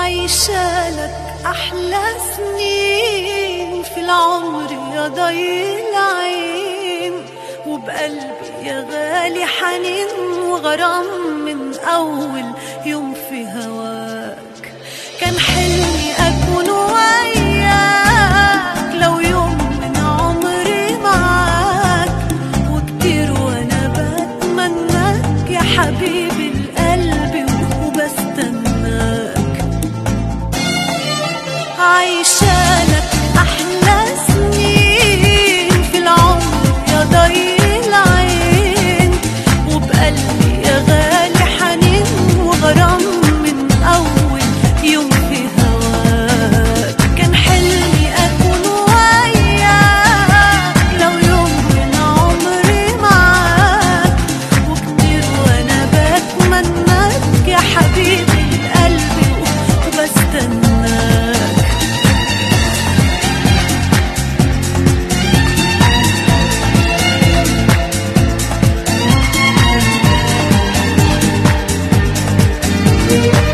عيشالك أحلى سنين في العمر يا ضي العين، وبقلبي يا غالي حنين وغرام من أول يوم في هواك. كان حلمي أكون وياك لو يوم من عمري معاك، وكتير وأنا بتمناك يا حبيبي القلب وبستناك. عيشالك أحلى سنين في العمر يا ضي العين، وبقلبي يا غالي حنين وغرام من أول يوم في هواك. كان حلمي أكون وياك لو يوم من عمري معاك، وكتير وأنا بتمناك يا حبيبي القلب وبستناك. Yeah.